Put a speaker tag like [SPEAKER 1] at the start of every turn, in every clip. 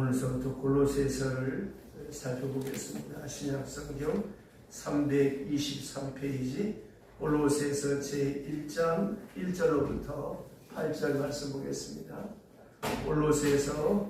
[SPEAKER 1] 오늘서부터 골로새서를 살펴보겠습니다. 신약성경 323페이지 골로새서 제1장 1절로부터 8절 말씀 보겠습니다. 골로새서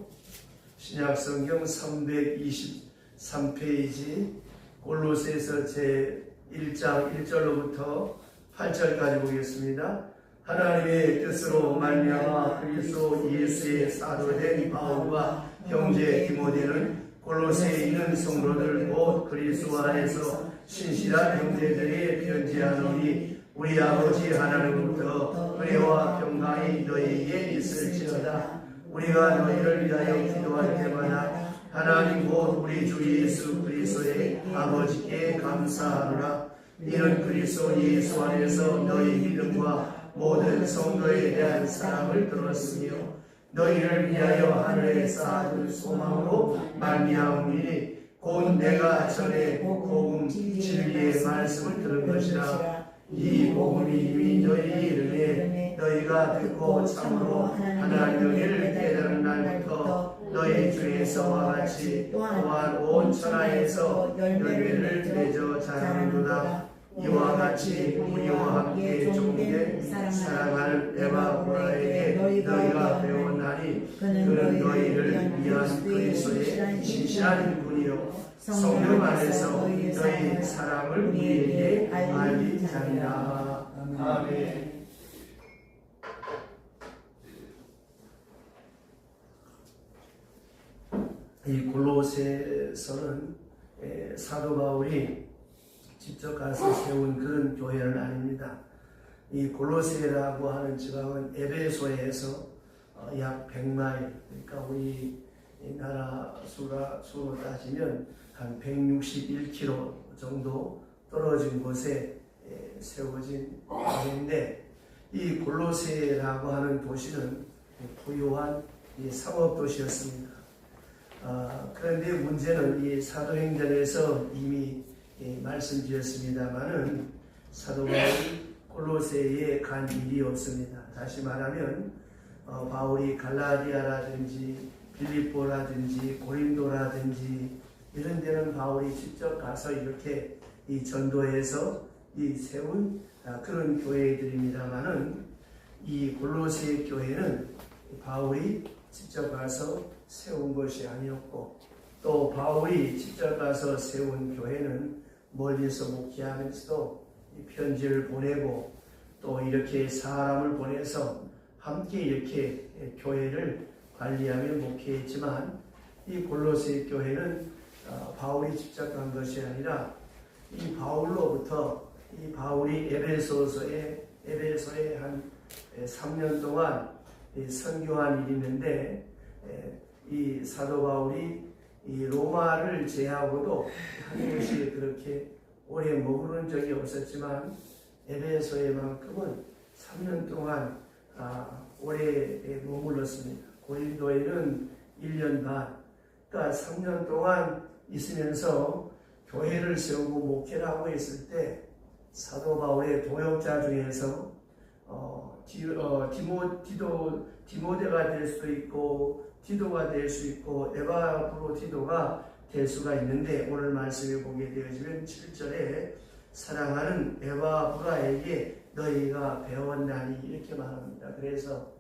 [SPEAKER 1] 신약성경 323페이지 골로새서 제1장 1절로부터 8절까지 보겠습니다. 하나님의 뜻으로 말미암아 그리스도 예수의 사도된 바울과 형제 디모데는 골로새에 있는 성도들 곧 그리스도 안에서 신실한 형제들에게 편지하노니 우리 아버지 하나님으로부터 은혜와 평강이 너희에게 있을지어다. 우리가 너희를 위하여 기도할 때마다 하나님 곧 우리 주 예수 그리스도의 아버지께 감사하노라. 이는 그리스도 예수 안에서 너희 믿음과 모든 성도에 대한 사랑을 들었으며 너희를 위하여 하늘에 쌓아둔 소망으로 말미암으니 곧 내가 전에 복음 진리의 말씀을 들은 것이라. 이 복음이 이미 너희 이름에 너희가 듣고 참으로 하나님의 은혜를 깨달은 날부터 너희 중에서와 같이 또한 온 천하에서 열매를 맺어 자라는도다. 이와 같이 우리와 함께 종된 사랑하는 에바브라에게 너희가 배웠나니 그는 너희를 위한 그리스도의 신실한 분이요 성령 안에서 너희 사랑을 우리에게 알리자니라. 아멘. 이 골로새서는 사도 바울이 직접 가서 세운 그런 교회는 아닙니다. 이 골로새라고 하는 지방은 에베소에서 약 100마일, 그러니까 우리 나라 수로 따지면 한 161km 정도 떨어진 곳에 세워진 교회인데, 이 골로새라고 하는 도시는 부유한 상업도시였습니다. 그런데 문제는 이 사도행전에서 이미 말씀드렸습니다마는 사도 바울이 골로새에 간 일이 없습니다. 다시 말하면 바울이 갈라디아라든지 빌립보라든지 고린도라든지 이런 데는 바울이 직접 가서 이렇게 이 전도해서 이 세운 그런 교회들입니다마는 이 골로새 교회는 바울이 직접 가서 세운 것이 아니었고, 또 바울이 직접 가서 세운 교회는 멀리서 목회하면서도 이 편지를 보내고 또 이렇게 사람을 보내서 함께 이렇게 교회를 관리하며 목회했지만, 이 골로새 교회는 바울이 직접 간 것이 아니라 이 바울로부터 이 바울이 에베소에 한 3년 동안 선교한 일이 있는데, 이 사도 바울이 이 로마를 제하고도 한 곳이 그렇게 오래 머무른 적이 없었지만 에베소에만큼은 3년 동안 오래 머물렀습니다. 고린도에는 1년 반, 그러니까 3년 동안 있으면서 교회를 세우고 목회를 하고 있을 때 사도 바울의 동역자 중에서 디모데가 될 수도 있고 디도가 될 수 있고 에바브로디도가 될 수가 있는데, 오늘 말씀을 보게 되어지면 7절에 사랑하는 에바브라에게 너희가 배웠나니 이렇게 말합니다. 그래서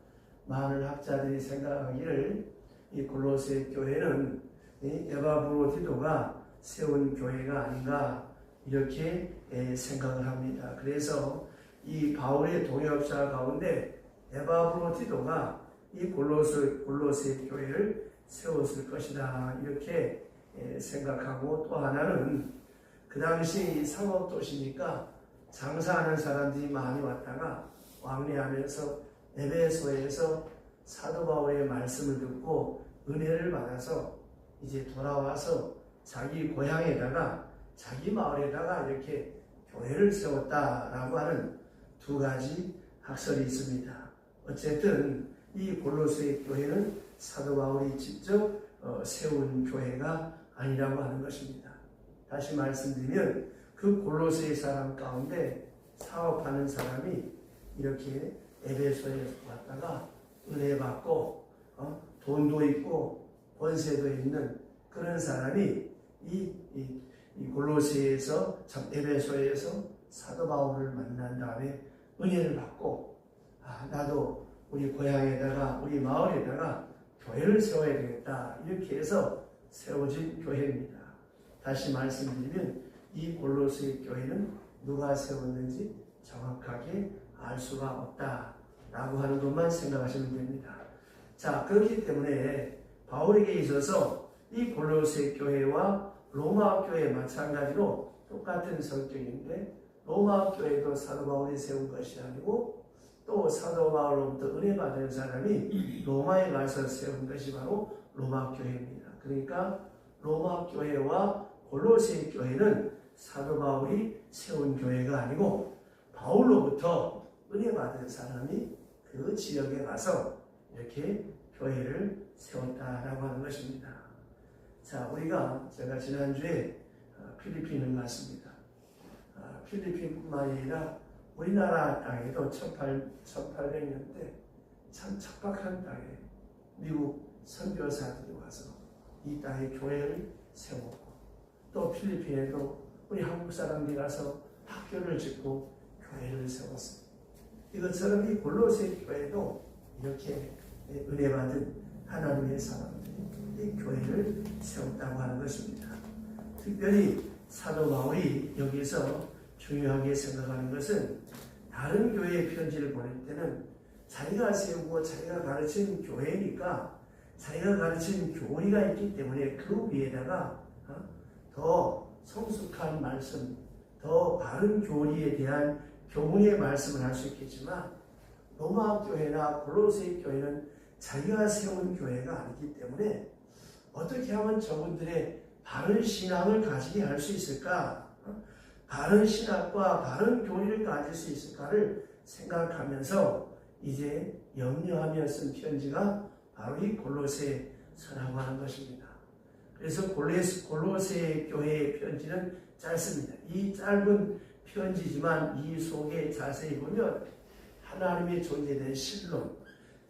[SPEAKER 1] 많은 학자들이 생각하기를 이 골로새 교회는 에바브로디도가 세운 교회가 아닌가 이렇게 생각을 합니다. 그래서 이 바울의 동역자 가운데 에바브로디도가 이 골로새 교회를 세웠을 것이다 이렇게 생각하고, 또 하나는 그 당시 상업도시니까 장사하는 사람들이 많이 왔다가 왕래하면서 에베소에서 사도 바울의 말씀을 듣고 은혜를 받아서 이제 돌아와서 자기 고향에다가 자기 마을에다가 이렇게 교회를 세웠다라고 하는 두 가지 학설이 있습니다. 어쨌든 이 골로새 교회는 사도 바울이 직접 세운 교회가 아니라고 하는 것입니다. 다시 말씀드리면 그 골로새 사람 가운데 사업하는 사람이 이렇게 에베소에 왔다가 은혜 받고 돈도 있고 권세도 있는 그런 사람이 이 골로새에서 에베소에서 사도 바울을 만난 다음에 은혜를 받고 나도 우리 고향에다가 우리 마을에다가 교회를 세워야 되겠다 이렇게 해서 세워진 교회입니다. 다시 말씀드리면 이 골로새 교회는 누가 세웠는지 정확하게 알 수가 없다라고 하는 것만 생각하시면 됩니다. 자, 그렇기 때문에 바울에게 있어서 이 골로새 교회와 로마 교회 마찬가지로 똑같은 성격인데 로마 교회도 사도 바울이 세운 것이 아니고 또 사도 바울로부터 은혜 받은 사람이 로마에 가서 세운 것이 바로 로마 교회입니다. 그러니까 로마 교회와 골로새 교회는 사도 바울이 세운 교회가 아니고 바울로부터 은혜 받은 사람이 그 지역에 가서 이렇게 교회를 세웠다라고 하는 것입니다. 자, 제가 지난주에 필리핀을 갔습니다. 필리핀뿐만 아니라 우리나라 땅에도 1800년대 참 척박한 땅에 미국 선교사들이 와서 이 땅에 교회를 세웠고 또 필리핀에도 우리 한국 사람들이 가서 학교를 짓고 교회를 세웠습니다. 이것처럼 이 골로새 교회도 이렇게 은혜 받은 하나님의 사람들이 이 교회를 세웠다고 하는 것입니다. 특별히 사도 바울이 여기서 중요하게 생각하는 것은 다른 교회에 편지를 보낼 때는 자기가 세우고 자기가 가르친 교회니까 자기가 가르친 교리가 있기 때문에 그 위에다가 더 성숙한 말씀, 더 바른 교리에 대한 교훈의 말씀을 할 수 있겠지만 로마 교회나 골로새 교회는 자기가 세운 교회가 아니기 때문에 어떻게 하면 저분들의 바른 신앙을 가지게 할 수 있을까? 바른 신학과 바른 교리를 가질 수 있을까를 생각하면서 이제 염려하며 쓴 편지가 바로 이 골로새서라고 하는 것입니다. 그래서 골로새 교회의 편지는 짧습니다. 이 짧은 편지지만 이 속에 자세히 보면 하나님의 존재된 신론,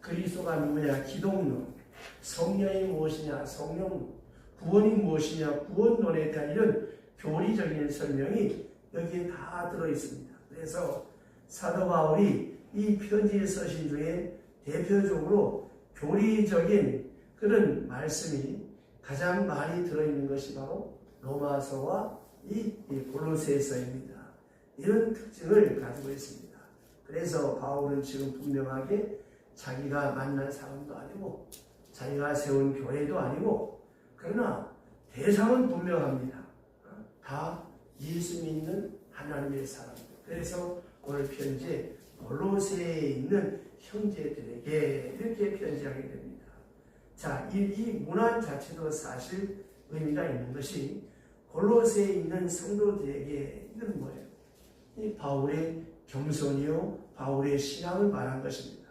[SPEAKER 1] 그리스도가 누구냐 기독론, 성령이 무엇이냐 성령론, 구원이 무엇이냐 구원론에 대한 이런 교리적인 설명이 여기에 다 들어있습니다. 그래서 사도 바울이 이 편지에 쓰신 중에 대표적으로 교리적인 그런 말씀이 가장 많이 들어있는 것이 바로 로마서와 이 골로새서입니다. 이런 특징을 가지고 있습니다. 그래서 바울은 지금 분명하게 자기가 만난 사람도 아니고 자기가 세운 교회도 아니고 그러나 대상은 분명합니다. 다 예수 믿는 하나님의 사람들. 그래서 오늘 편지에 골로새에 있는 형제들에게 이렇게 편지하게 됩니다. 자, 이 문안 자체도 사실 의미가 있는 것이 골로새에 있는 성도들에게 이건 뭐예요? 이 바울의 겸손이요 바울의 신앙을 말한 것입니다.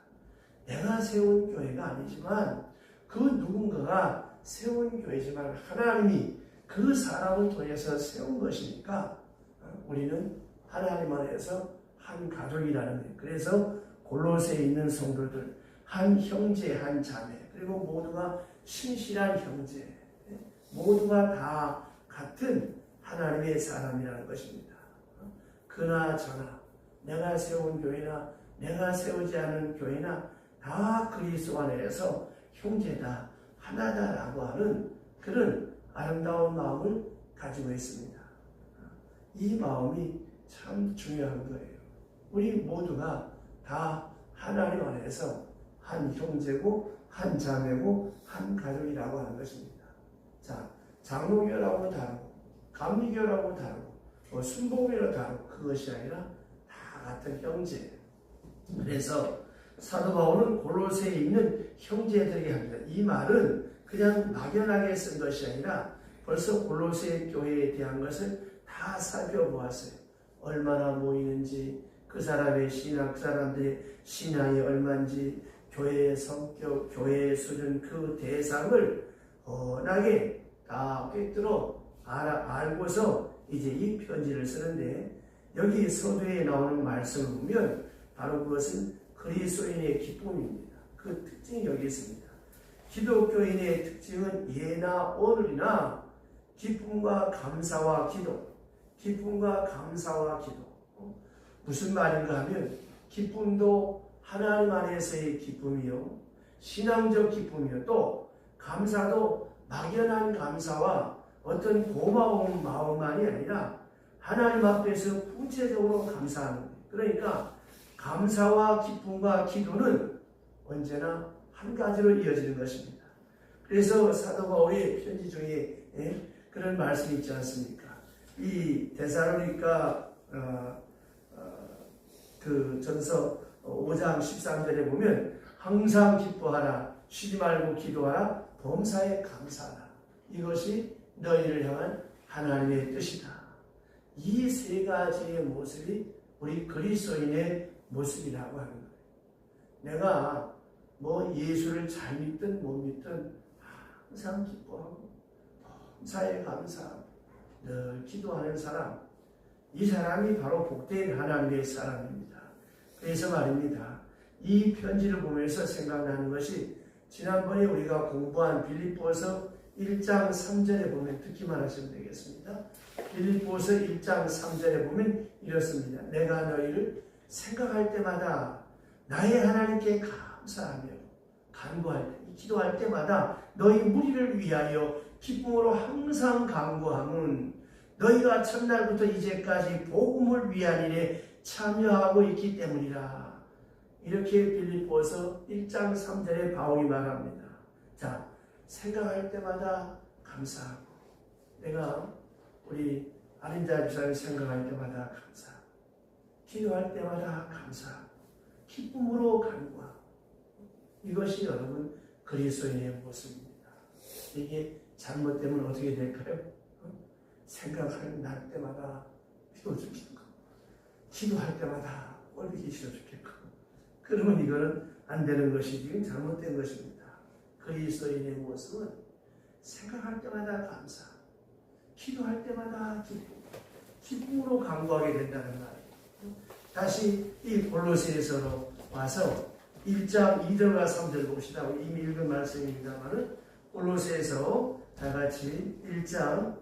[SPEAKER 1] 내가 세운 교회가 아니지만 그 누군가가 세운 교회지만 하나님이 그 사람을 통해서 세운 것이니까 우리는 하나님 안에서 한 가족이라는 거예요. 그래서 골로새에 있는 성도들 한 형제 한 자매 그리고 모두가 신실한 형제 모두가 다 같은 하나님의 사람이라는 것입니다. 그나저나 내가 세운 교회나 내가 세우지 않은 교회나 다 그리스도 안에서 형제다 하나다라고 하는 그런 아름다운 마음을 가지고 있습니다. 이 마음이 참 중요한 거예요. 우리 모두가 다 하나님 안에서 한 형제고 한 자매고 한 가족이라고 하는 것입니다. 자, 장로교라고 다르고 감리교라고 다르고 순복음이라고 다르고 그것이 아니라 다 같은 형제. 그래서 사도 바울은 골로새에 있는 형제들에게 합니다. 이 말은 그냥 막연하게 쓴 것이 아니라 벌써 골로새 교회에 대한 것을 다 살펴보았어요. 얼마나 모이는지, 그 사람의 신앙, 그 사람들의 신앙이 얼마인지, 교회의 성격, 교회의 수준, 그 대상을 뻔하게 다 꿰뚫어 알고서 이제 이 편지를 쓰는데 여기 서두에 나오는 말씀을 보면 바로 그것은 그리스도인의 기쁨입니다. 그 특징이 여기 있습니다. 기독교인의 특징은 예나 오늘이나 기쁨과 감사와 기도, 기쁨과 감사와 기도. 무슨 말인가 하면 기쁨도 하나님 안에서의 기쁨이요, 신앙적 기쁨이요, 또 감사도 막연한 감사와 어떤 고마운 마음만이 아니라 하나님 앞에서 구체적으로 감사하는 거예요. 그러니까 감사와 기쁨과 기도는 언제나 한 가지로 이어지는 것입니다. 그래서 사도 바울의 편지 중에 그런 말씀이 있지 않습니까? 이 데살로니가 그 전서 5장 13절에 보면 항상 기뻐하라, 쉬지 말고 기도하라, 범사에 감사하라. 이것이 너희를 향한 하나님의 뜻이다. 이 세 가지의 모습이 우리 그리스도인의 모습이라고 하는 거예요. 내가 뭐 예수를 잘 믿든 못 믿든 항상 기뻐하고 범사에 감사하고 늘 기도하는 사람, 이 사람이 바로 복된 하나님의 사람입니다. 그래서 말입니다. 이 편지를 보면서 생각나는 것이 지난번에 우리가 공부한 빌립보서 1장 3절에 보면 듣기만 하시면 되겠습니다. 빌립보서 1장 3절에 보면 이렇습니다. 내가 너희를 생각할 때마다 나의 하나님께 감사하며 간구할 때, 기도할 때마다 너희 무리를 위하여 기쁨으로 항상 간구함은 너희가 첫날부터 이제까지 복음을 위한 일에 참여하고 있기 때문이라. 이렇게 빌립보서 1장 3절에 바울이 말합니다. 자, 생각할 때마다 감사하고, 내가 우리 아린자 집사님 생각할 때마다 감사하고, 기도할 때마다 감사하고, 기쁨으로 간구하고, 이것이 여러분 그리스도인의 모습입니다. 이게 잘못되면 어떻게 될까요? 생각할 날 때마다 기도 죽겠고, 기도할 때마다 꼴보기 싫어 죽겠고, 그러면 이거는 안 되는 것이지 잘못된 것입니다. 그리스도인의 모습은 생각할 때마다 감사, 기도할 때마다 기쁨, 기쁨으로 간구하게 된다는 말이에요. 다시 이 골로새에서로 와서 1장 2절과 3절 봅시다. 이미 읽은 말씀입니다만은 골로새에서 다 같이 1장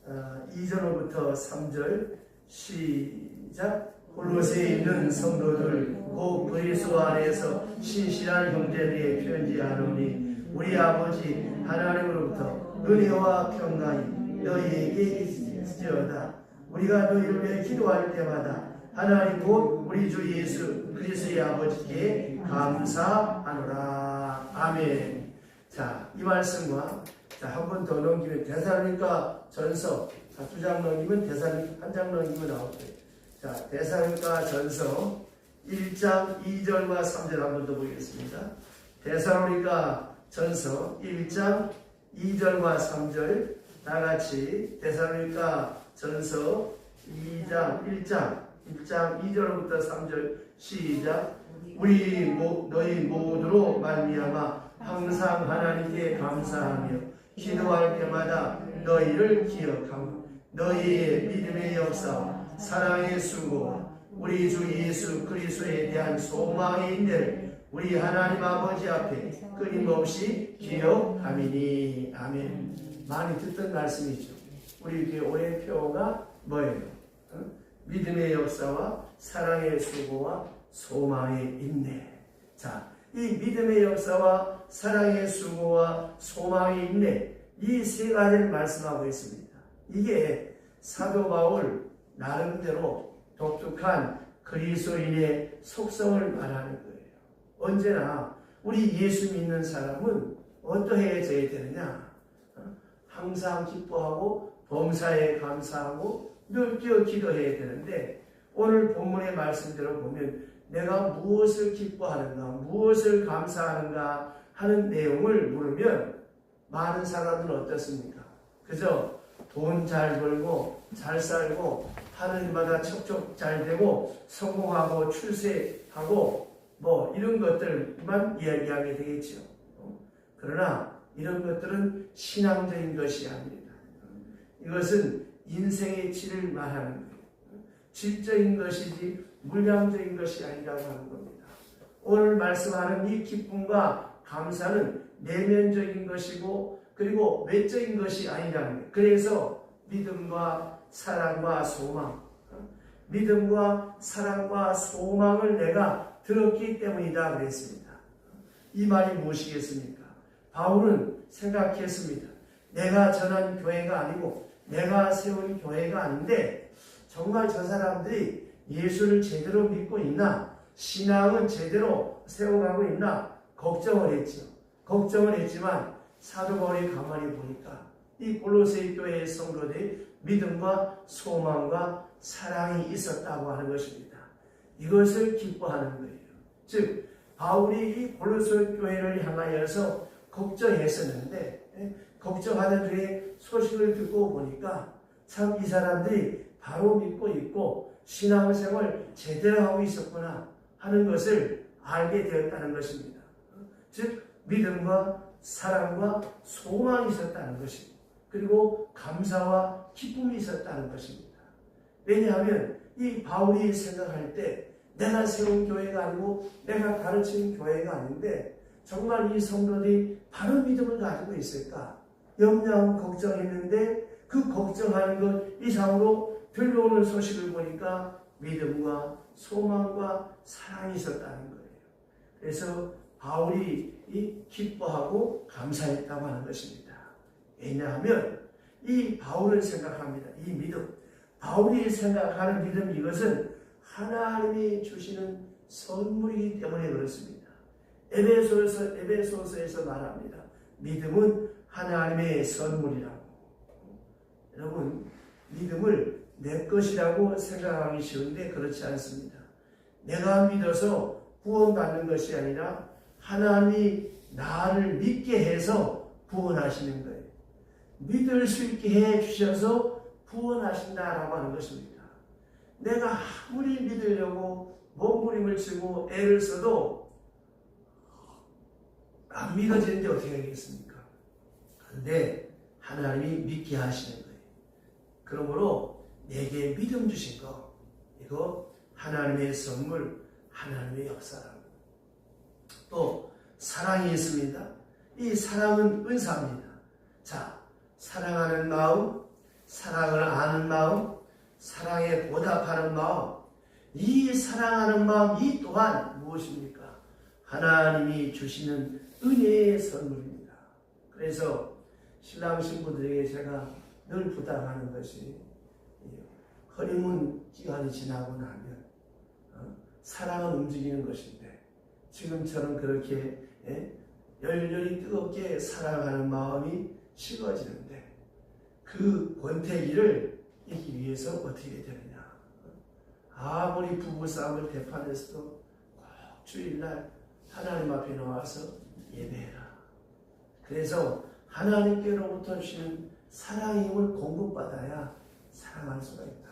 [SPEAKER 1] 2절부터 3절 시작. 골로새에 있는 성도들 곧 그리스도 안에서 신실한 형제들에게 편지하노니 우리 아버지 하나님으로부터 은혜와 평강이 너희에게 있으리어다. 우리가 너희를 위해 기도할 때마다 하나님 곧 우리 주 예수 그리스도의 아버지께 감사하노라. 아멘. 자, 이 말씀과 한 번 더 넘기면 데살로니가 전서, 두 장 넘기면 데살로니가 한 장 넘기면 나오고요. 자, 데살로니가 전서 1장 2절과 3절 한 번 더 보겠습니다. 데살로니가 전서 1장 2절과 3절 다 같이 데살로니가 전서 1장 2절부터 3절 시작. 우리 너희 모두로 말미암아 항상 하나님께 감사하며 기도할 때마다 너희를 기억하고 너희의 믿음의 역사와 사랑의 수고와 우리 주 예수 그리스도에 대한 소망의 인내를 우리 하나님 아버지 앞에 끊임없이 기억함이니. 아멘. 많이 듣던 말씀이죠. 우리 교회의 표가 뭐예요? 믿음의 역사와 사랑의 수고와 소망의 인내. 자, 이 믿음의 역사와 사랑의 수고와 소망의 인내, 이 세 가지를 말씀하고 있습니다. 이게 사도 바울 나름대로 독특한 그리스도인의 속성을 말하는 거예요. 언제나 우리 예수 믿는 사람은 어떠해져야 되느냐? 항상 기뻐하고 범사에 감사하고 늘 뛰어 기도해야 되는데, 오늘 본문의 말씀대로 보면 내가 무엇을 기뻐하는가, 무엇을 감사하는가 하는 내용을 물으면 많은 사람들은 어떻습니까? 그저 돈 잘 벌고 잘 살고 하는 일마다 척척 잘 되고 성공하고 출세하고 뭐 이런 것들만 이야기하게 되겠죠. 그러나 이런 것들은 신앙적인 것이 아닙니다. 이것은 인생의 질을 말하는 거예요. 질적인 것이지 물량적인 것이 아니라고 하는 겁니다. 오늘 말씀하는 이 기쁨과 감사는 내면적인 것이고 그리고 외적인 것이 아니라는 거예요. 그래서 믿음과 사랑과 소망, 믿음과 사랑과 소망을 내가 들었기 때문이다 그랬습니다. 이 말이 무엇이겠습니까? 바울은 생각했습니다. 내가 전한 교회가 아니고 내가 세운 교회가 아닌데 정말 저 사람들이 예수를 제대로 믿고 있나? 신앙은 제대로 세워가고 있나? 걱정을 했죠. 걱정을 했지만 사도 바울이 가만히 보니까 이 골로새 교회의 성도들이 믿음과 소망과 사랑이 있었다고 하는 것입니다. 이것을 기뻐하는 거예요. 즉 바울이 이 골로새 교회를 향하여서 걱정했었는데 걱정하는 중에 소식을 듣고 보니까 참 이 사람들이 바로 믿고 있고 신앙생활을 제대로 하고 있었구나 하는 것을 알게 되었다는 것입니다. 즉 믿음과 사랑과 소망이 있었다는 것입니다. 그리고 감사와 기쁨이 있었다는 것입니다. 왜냐하면 이 바울이 생각할 때 내가 세운 교회가 아니고 내가 가르친 교회가 아닌데 정말 이 성도들이 바른 믿음을 가지고 있을까? 염려하고 걱정했는데 그 걱정하는 것 이상으로 들려오는 소식을 보니까 믿음과 소망과 사랑이 있었다는 거예요. 그래서 바울이 기뻐하고 감사했다고 하는 것입니다. 왜냐하면 이 바울을 생각합니다. 이 믿음, 바울이 생각하는 믿음 이것은 하나님이 주시는 선물이기 때문에 그렇습니다. 에베소서에서 말합니다. 믿음은 하나님의 선물이라고. 여러분, 믿음을 내 것이라고 생각하기 쉬운데 그렇지 않습니다. 내가 믿어서 구원받는 것이 아니라 하나님이 나를 믿게 해서 구원하시는 거예요. 믿을 수 있게 해 주셔서 구원하신다라고 하는 것입니다. 내가 아무리 믿으려고 몸부림을 치고 애를 써도 안 믿어지는데 어떻게 하겠습니까? 그런데 하나님이 믿게 하시는 거예요. 그러므로 내게 믿음 주신 거, 이거 하나님의 선물, 하나님의 역사랍니다. 또 사랑이 있습니다. 이 사랑은 은사입니다. 자, 사랑하는 마음, 사랑을 아는 마음, 사랑에 보답하는 마음, 이 사랑하는 마음 이 또한 무엇입니까? 하나님이 주시는 은혜의 선물입니다. 그래서 신랑 신부들에게 제가 늘 부탁하는 것이 허니문 기간이 지나고 나면 사랑은 움직이는 것인데 지금처럼 그렇게 열렬히 뜨겁게 사랑하는 마음이 식어지는데 그 권태기를 이기 위해서 어떻게 되느냐. 아무리 부부싸움을 대판해서도 꼭 주일날 하나님 앞에 나와서 예배해라. 그래서 하나님께로부터 주시는 사랑의 힘을 공급받아야 사랑할 수가 있다.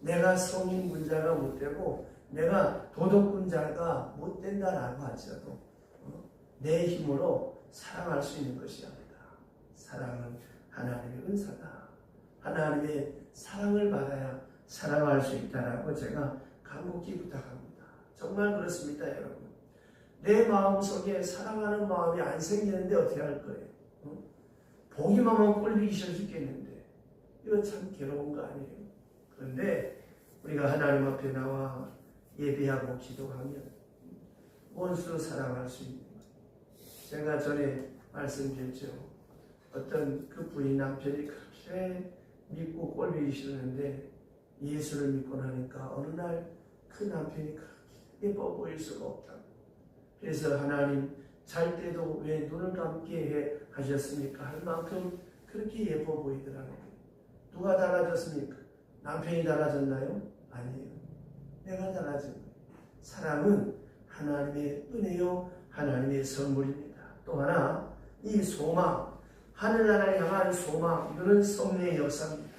[SPEAKER 1] 내가 성인군자가 못되고 내가 도덕군자가 못된다라고 할지라도 내 힘으로 사랑할 수 있는 것이 아니다. 사랑은 하나님의 은사다. 하나님의 사랑을 받아야 사랑할 수 있다라고 제가 간곡히 부탁합니다. 정말 그렇습니다, 여러분. 내 마음속에 사랑하는 마음이 안 생기는데 어떻게 할 거예요? 보기만 하면 꼴보기 싫어 죽겠는데 이거 참 괴로운 거 아니에요? 그런데 우리가 하나님 앞에 나와 예배하고 기도하면 원수 사랑할 수 있는 거예요. 제가 전에 말씀드렸죠. 어떤 그 부인 남편이 그렇게 믿고 꼴보기 싫었는데 예수를 믿고 나니까 어느 날 그 남편이 그렇게 예뻐 보일 수가 없다. 그래서 하나님 잘 때도 왜 눈을 감게 해 하셨습니까? 할 만큼 그렇게 예뻐 보이더라고요. 누가 달라졌습니까? 남편이 달라졌나요? 아니에요. 내가 달라진 거예요. 사랑은 하나님의 은혜요, 하나님의 선물입니다. 또 하나, 이 소망, 하늘나라에 향한 소망, 이거는 성령의 역사입니다.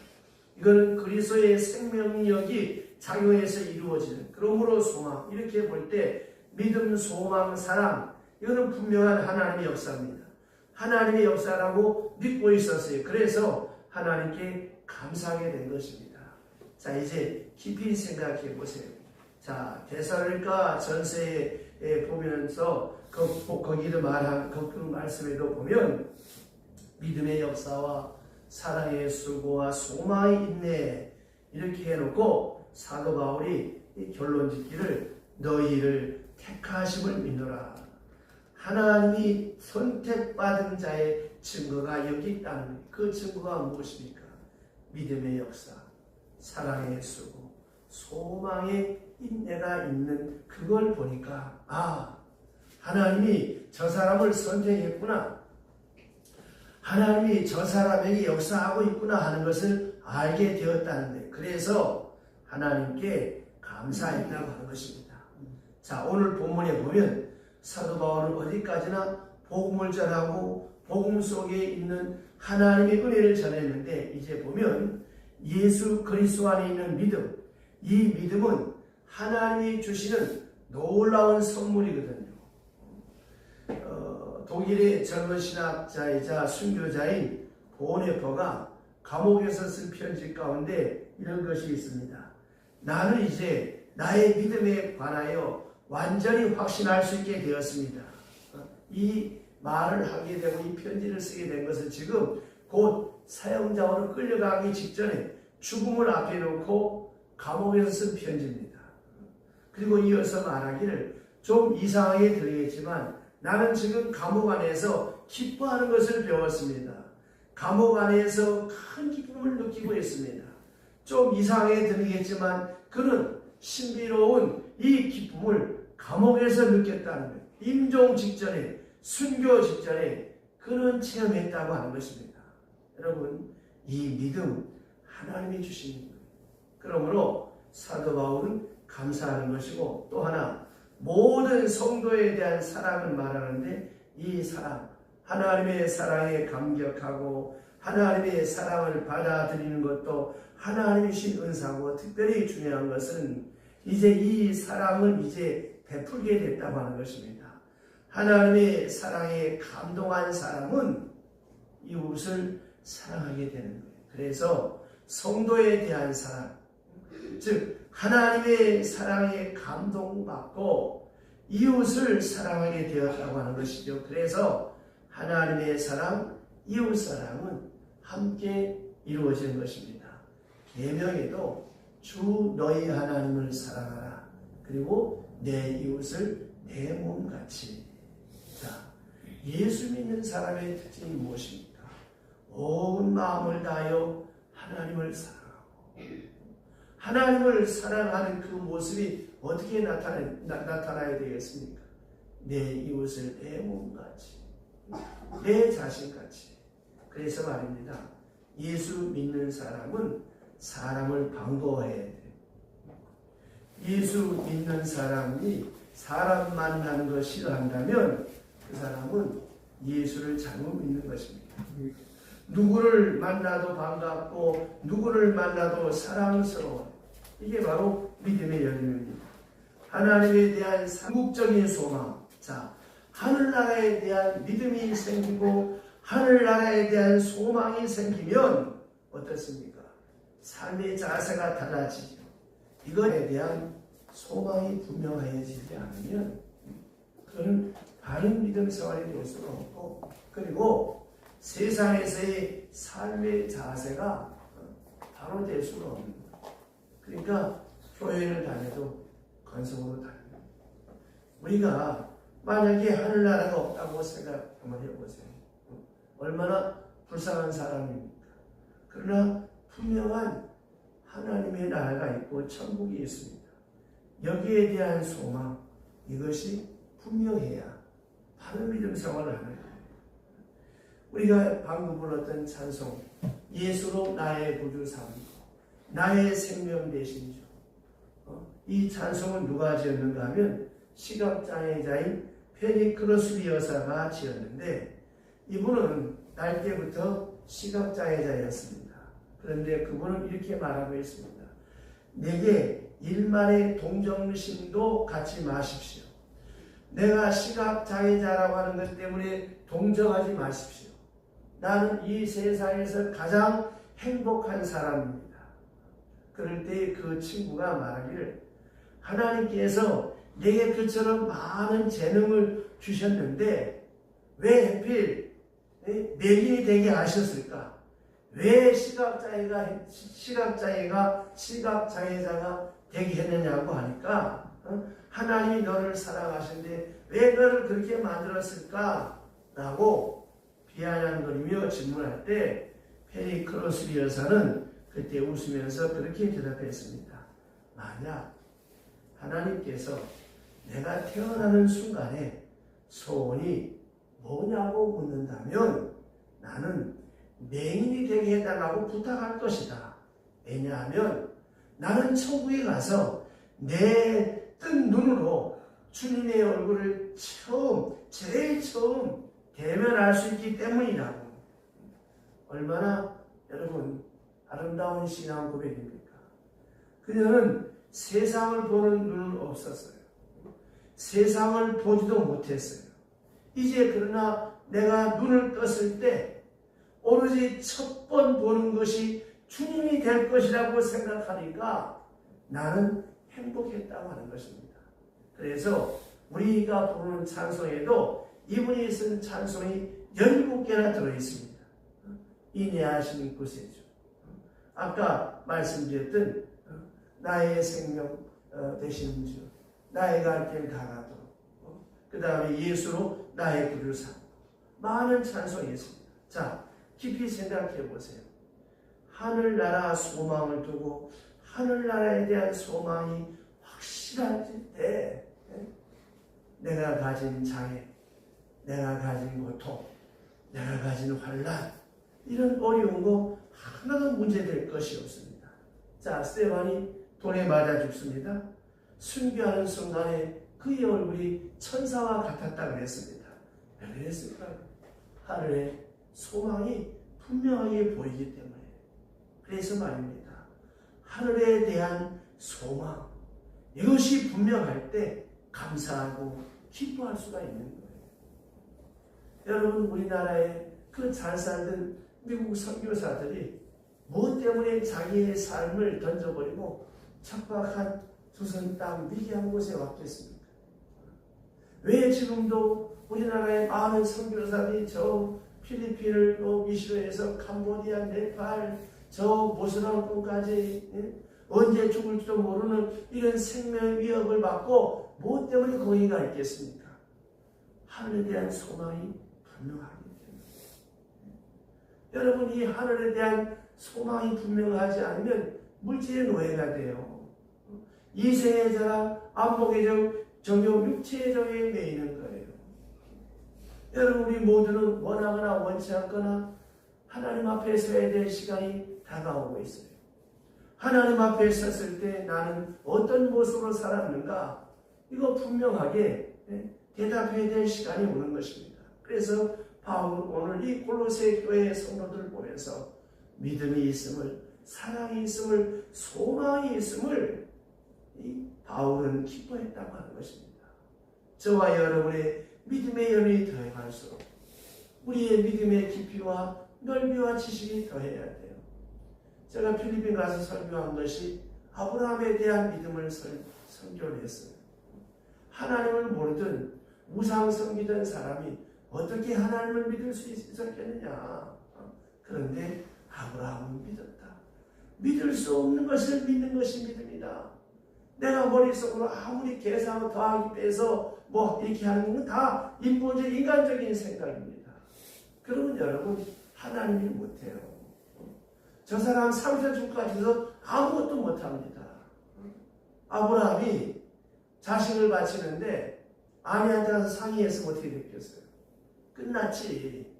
[SPEAKER 1] 이거는 그리스도의 생명력이 작용해서 이루어지는, 그러므로 소망, 이렇게 볼 때 믿음, 소망, 사랑, 이거는 분명한 하나님의 역사입니다. 하나님의 역사라고 믿고 있었어요. 그래서 하나님께 감사하게 된 것입니다. 자, 이제 깊이 생각해 보세요. 자, 데살로니가 전서의 보면서 거기를 말한 그 말씀에도 보면 믿음의 역사와 사랑의 수고와 소망이 있네 이렇게 해놓고 사도 바울이 결론 짓기를 너희를 택하심을 믿노라. 하나님이 선택받은 자의 증거가 여기 있다는 거예요. 그 증거가 무엇입니까? 믿음의 역사, 사랑의 수고, 소망의 인내가 있는 그걸 보니까 하나님이 저 사람을 선택했구나. 하나님이 저 사람에게 역사하고 있구나 하는 것을 알게 되었다는 거예요. 그래서 하나님께 감사했다고 하는 것입니다. 자, 오늘 본문에 보면 사도 바울은 어디까지나 복음을 전하고 복음 속에 있는 하나님의 은혜를 전했는데 이제 보면 예수 그리스도 안에 있는 믿음, 이 믿음은 하나님이 주시는 놀라운 선물이거든요. 독일의 젊은 신학자이자 순교자인 보네퍼가 감옥에서 쓴 편지 가운데 이런 것이 있습니다. 나는 이제 나의 믿음에 관하여 완전히 확신할 수 있게 되었습니다. 이 말을 하게 되고 이 편지를 쓰게 된 것은 지금 곧 사형장으로 끌려가기 직전에 죽음을 앞에 놓고 감옥에서 쓴 편지입니다. 그리고 이어서 말하기를 좀 이상하게 들리겠지만 나는 지금 감옥 안에서 기뻐하는 것을 배웠습니다. 감옥 안에서 큰 기쁨을 느끼고 있습니다. 좀 이상하게 들리겠지만 그는 신비로운 이 기쁨을 감옥에서 느꼈다는 거예요. 임종 직전에, 순교 직전에 그는 체험했다고 하는 것입니다. 여러분, 이 믿음 하나님이 주신 거예요. 그러므로 사도 바울은 감사하는 것이고 또 하나 모든 성도에 대한 사랑을 말하는데 이 사랑, 하나님의 사랑에 감격하고 하나님의 사랑을 받아들이는 것도 하나님이 주신 은사고 특별히 중요한 것은 이제 이 사랑을 이제 베풀게 됐다고 하는 것입니다. 하나님의 사랑에 감동한 사람은 이웃을 사랑하게 되는 거예요. 그래서 성도에 대한 사랑, 즉 하나님의 사랑에 감동받고 이웃을 사랑하게 되었다고 하는 것이죠. 그래서 하나님의 사랑, 이웃 사랑은 함께 이루어지는 것입니다. 계명에도 주 너희 하나님을 사랑하라. 그리고 내 이웃을 내 몸같이. 자, 예수 믿는 사람의 특징이 무엇입니까? 온 마음을 다하여 하나님을 사랑하고 하나님을 사랑하는 그 모습이 어떻게 나타나야 되겠습니까? 내 이웃을 내 몸같이, 내 자신같이. 그래서 말입니다. 예수 믿는 사람은 사람을 반가워해야 돼요. 예수 믿는 사람이 사람 만나는 걸 싫어한다면 그 사람은 예수를 잘못 믿는 것입니다. 누구를 만나도 반갑고 누구를 만나도 사랑스러워. 이게 바로 믿음의 열매입니다. 하나님에 대한 궁극적인 소망. 자, 하늘나라에 대한 믿음이 생기고 하늘나라에 대한 소망이 생기면 어떻습니까? 삶의 자세가 달라지죠. 이것에 대한 소망이 분명해지지 않으면 그는 바른 믿음 생활이 될 수가 없고 그리고 세상에서의 삶의 자세가 바로 될 수가 없는 거예요. 그러니까 교회를 다녀도 건성으로 다닙니다. 우리가 만약에 하늘나라가 없다고 생각 한번 해보세요. 얼마나 불쌍한 사람입니까? 그러나 분명한 하나님의 나라가 있고 천국이 있습니다. 여기에 대한 소망, 이것이 분명해야 바른 믿음 생활을 하는 거예요. 우리가 방금 불렀던 찬송, 예수로 나의 구주 삼고 나의 생명 되신 주. 이 찬송은 누가 지었는가 하면 시각장애자인 페리크로스 여사가 지었는데 이분은 날 때부터 시각장애자였습니다. 그런데 그분은 이렇게 말하고 있습니다. 내게 일말의 동정심도 갖지 마십시오. 내가 시각장애자라고 하는 것 때문에 동정하지 마십시오. 나는 이 세상에서 가장 행복한 사람입니다. 그럴 때 그 친구가 말하기를 하나님께서 내게 그처럼 많은 재능을 주셨는데 왜 하필 맹인이 되게 하셨을까? 왜 시각장애자가 되게 했느냐고 하니까 하나님이 너를 사랑하시는데 왜 너를 그렇게 만들었을까? 라고 비아냥거리며 질문할 때 페리크로스 여사는 그때 웃으면서 그렇게 대답했습니다. 만약 하나님께서 내가 태어나는 순간에 소원이 뭐냐고 묻는다면 나는 맹인이 되게 해달라고 부탁할 것이다. 왜냐하면 나는 천국에 가서 내 뜬 눈으로 주님의 얼굴을 제일 처음 대면할 수 있기 때문이라고. 얼마나 여러분 아름다운 신앙 고백입니까? 그녀는 세상을 보는 눈은 없었어요. 세상을 보지도 못했어요. 이제 그러나 내가 눈을 떴을 때 오로지 첫 번 보는 것이 주님이 될 것이라고 생각하니까 나는 행복했다고 하는 것입니다. 그래서 우리가 부르는 찬송에도 이분이 쓴 찬송이 17개나 들어있습니다. 인내하시는 구세주, 아까 말씀드렸던 나의 생명 되시는 주, 나의 갈 길 가라도록, 그 다음에 예수로 나의 구주 삼고, 많은 찬송이 있습니다. 자, 깊이 생각해 보세요. 하늘나라 소망을 두고 하늘나라에 대한 소망이 확실할 때 내가 가진 장애, 내가 가진 고통, 내가 가진 환난, 이런 어려운 거 하나도 문제될 것이 없습니다. 자, 스데반이 돌에 맞아 죽습니다. 순교하는 순간에 그의 얼굴이 천사와 같았다고 했습니다. 왜 그랬을까? 하늘에 소망이 분명하게 보이기 때문에. 그래서 말입니다. 하늘에 대한 소망, 이것이 분명할 때 감사하고 기뻐할 수가 있는 거예요. 여러분, 우리나라에 그 잘 살던 미국 선교사들이 무엇 때문에 자기의 삶을 던져버리고 척박한 조선 땅 미개한 곳에 왔겠습니까? 왜 지금도 우리나라의 많은 선교사들이 저 필리핀을 또 미시로에서 캄보디아, 네팔, 저 모스람까지 언제 죽을지도 모르는 이런 생명의 위협을 받고 무엇 때문에 거기 가 있겠습니까? 하늘에 대한 소망이 분명하기 때문에. 여러분, 이 하늘에 대한 소망이 분명하지 않으면 물질의 노예가 돼요. 이생의 자랑, 안목의 정욕, 육체의 정에 매이는 거예요. 여러분, 우리 모두는 원하거나 원치 않거나 하나님 앞에 서야 될 시간이 다가오고 있어요. 하나님 앞에 섰을 때 나는 어떤 모습으로 살았는가? 이거 분명하게 대답해야 될 시간이 오는 것입니다. 그래서 바울은 오늘 이 골로새 교회의 성도들을 보면서 믿음이 있음을, 사랑이 있음을, 소망이 있음을 이 바울은 기뻐했다고 하는 것입니다. 저와 여러분의 믿음의 연이 더해갈수록 우리의 믿음의 깊이와 넓이와 지식이 더해야 돼요. 제가 필리핀 가서 설교한 것이 아브라함에 대한 믿음을 설교를 했어요. 하나님을 모르던 우상 섬기던 사람이 어떻게 하나님을 믿을 수 있었겠느냐. 그런데 아브라함은 믿었다. 믿을 수 없는 것을 믿는 것이 믿음이다. 내가 머릿속으로 아무리 계산을 더하기 빼서 뭐 이렇게 하는 건 다 인본적 인간적인 생각입니다. 그러면 여러분, 하나님이 못해요. 저 사람 30주까지도 아무것도 못합니다. 아브라함이 자식을 바치는데 아내한테 가서 상의해서 어떻게 됐겠어요? 끝났지.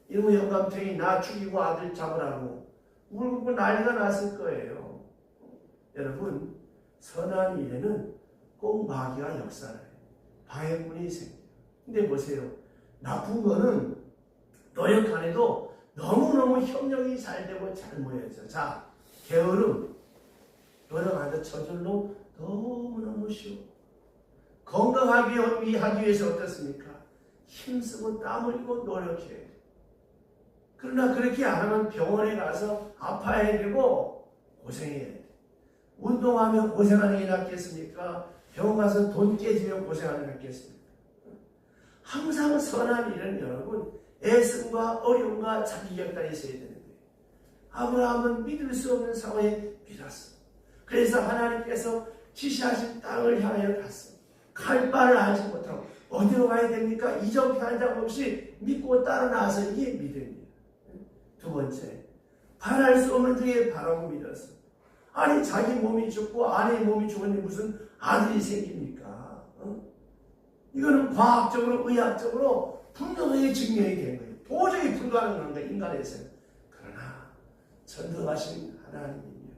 [SPEAKER 1] 이놈의 영감탱이 나 죽이고 아들 잡으라고 울고 난리가 났을 거예요. 여러분, 선한 일에는 꼭 마귀가 역사를 해요. 방해꾼이 생겨요. 근데 보세요. 나쁜 거는 노력 안 해도 너무너무 협력이 잘 되고 잘 모여져. 자, 게으름, 노력 안 해도 저절로 너무너무 쉬워. 건강하게 하기 위해서 어떻습니까? 힘쓰고 땀 흘리고 노력해요. 그러나 그렇게 안 하면 병원에 가서 아파야 되고 고생해야 돼. 운동하면 고생하는 게 낫겠습니까? 병원 가서 돈 깨지면 고생하는 거 있겠습니까? 항상 선한 일은 여러분 애씀과 어려움과 자기 격단이 있어야 되는 거예요. 아브라함은 믿을 수 없는 상황에 믿었어. 그래서 하나님께서 지시하신 땅을 향하여 갔어. 갈 바를 알지 못하고 어디로 가야 됩니까? 이정 편장 없이 믿고 따라 나와서 이게 믿음이에요. 두 번째, 바랄 수 없는 중에 바라고 믿었어. 아니 자기 몸이 죽고 아내의 몸이 죽었는데 무슨 아들이 생깁니까? 이거는 과학적으로 의학적으로 분명하게 증명이 된 거예요. 도저히 불가능한 거예요. 인간에서는. 그러나 전능하신 하나님이요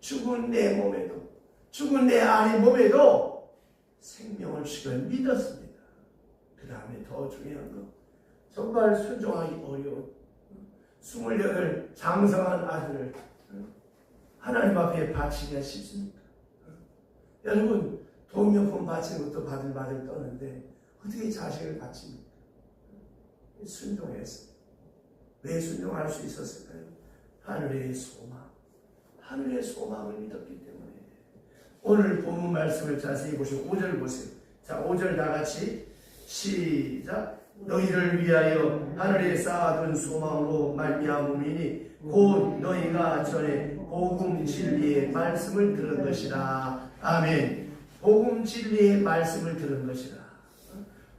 [SPEAKER 1] 죽은 내 몸에도 죽은 내 아내 몸에도 생명을 주시고 믿었습니다. 그 다음에 더 중요한 거 정말 순종하기 어려운 28 장성한 아들을 하나님 앞에 바치기가 쉽습니까? 여러분 동명품 바치는 것도 바들바들 떠는데 어떻게 자식을 바칩니까? 순종했어요. 왜 순종할 수 있었을까요? 하늘의 소망, 하늘의 소망을 믿었기 때문에. 오늘 본문 말씀을 자세히 보시고 5절 보세요. 자, 5절 다 같이 시작. 너희를 위하여 하늘에 쌓아둔 소망으로 말미암음이니 곧 너희가 전에 복음 진리의 말씀을 들은 것이라. 아멘. 복음 진리의 말씀을 들은 것이라.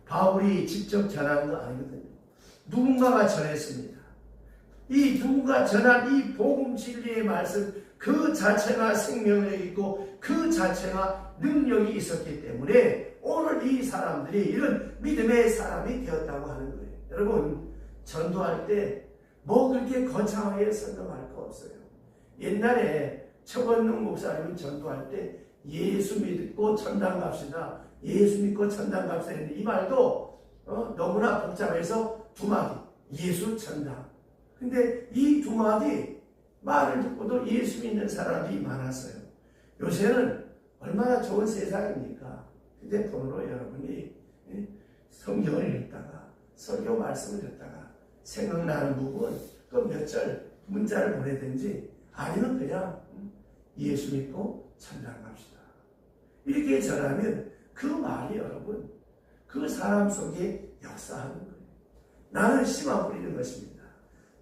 [SPEAKER 1] 바울이 직접 전한 거 아니거든요. 누군가가 전했습니다. 이 누군가 전한 이 복음 진리의 말씀 그 자체가 생명력이 있고 그 자체가 능력이 있었기 때문에 오늘 이 사람들이 이런 믿음의 사람이 되었다고 하는 거예요. 여러분 전도할 때 뭐 그렇게 거창하게 설명할 거 없어요. 옛날에 최건능 목사님이 전도할 때 예수 믿고 천당 갑시다. 예수 믿고 천당 갑시다 했는데 이 말도 너무나 복잡해서 두 마디 예수 천당. 근데 이 두 마디 말을 듣고도 예수 믿는 사람이 많았어요. 요새는 얼마나 좋은 세상입니까? 휴대폰으로 여러분이 성경을 읽다가 설교 말씀을 듣다가 생각나는 부분 또 몇 절 문자를 보내든지 아니면 그냥 예수 믿고 천당 갑시다. 이렇게 전하면 그 말이 여러분 그 사람 속에 역사하는 거예요. 나는 씨만 뿌리는 것입니다.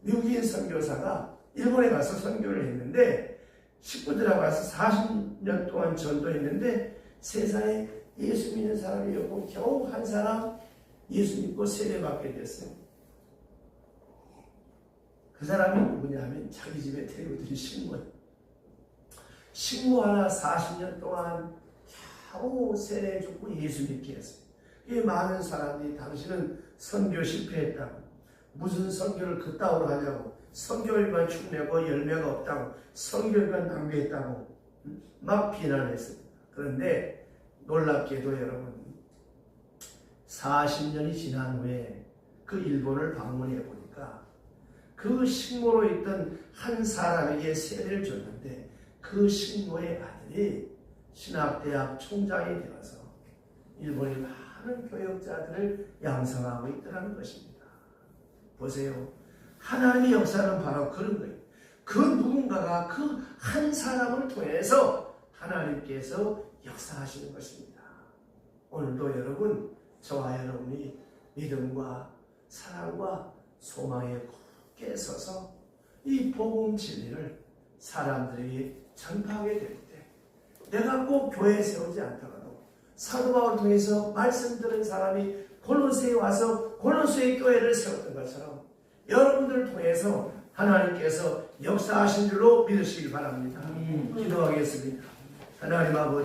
[SPEAKER 1] 미국인 선교사가 일본에 가서 선교를 했는데 식구들하고 가서 40년 동안 전도했는데 세상에 예수 믿는 사람이 없고 겨우 한 사람 예수 믿고 세례받게 됐어요. 그 사람이 누구냐면 자기 집에 데리고 들인 식모예요. 식모 하나 40년 동안 겨우 세례 주고 예수 믿게 했어요. 이 많은 사람들이 당신은 선교 실패했다고 무슨 선교를 그따위로 하냐고 선교일만 축내고 열매가 없다고 선교일만 낭비했다고 막 비난했습니다. 그런데 놀랍게도 여러분 40년이 지난 후에 그 일본을 방문해 보니까 그 식모로 있던 한 사람에게 세례를 줬는데 그 식모의 아들이 신학대학 총장이 되어서 일본의 많은 교역자들을 양성하고 있더라는 것입니다. 보세요. 하나님의 역사는 바로 그런 거예요. 그 누군가가 그 한 사람을 통해서 하나님께서 역사하시는 것입니다. 오늘도 여러분, 저와 여러분이 믿음과 사랑과 소망에 굳게 서서 이 복음 진리를 사람들에게 전파하게 될 때, 내가 꼭 교회에 세우지 않더라도 사도 바울을 통해서 말씀 들은 사람이 골로새에 와서 골로새 교회를 세웠던 것처럼 여러분들을 통해서 하나님께서 역사하신 줄로 믿으시길 바랍니다. 기도하겠습니다. 하나님 아버지,